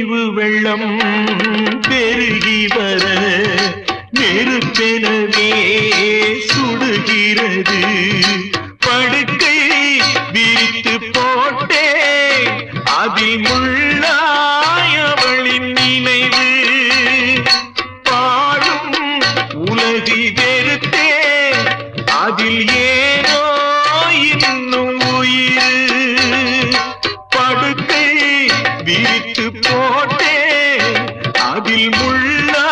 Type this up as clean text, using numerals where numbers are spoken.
நினைவு வெள்ளம் பெருகி வர நெருப்பெனவே சுடுகிறது. படுக்கை விரித்து போட்டே அதில் முள்ளாய் அவளின் நினைவு. பாடும் உலகை வெறுத்தே அதில் ஏனோ இன்னும் உயிர். படுக்கை விரித்து போட்டே அதில் முள்ளா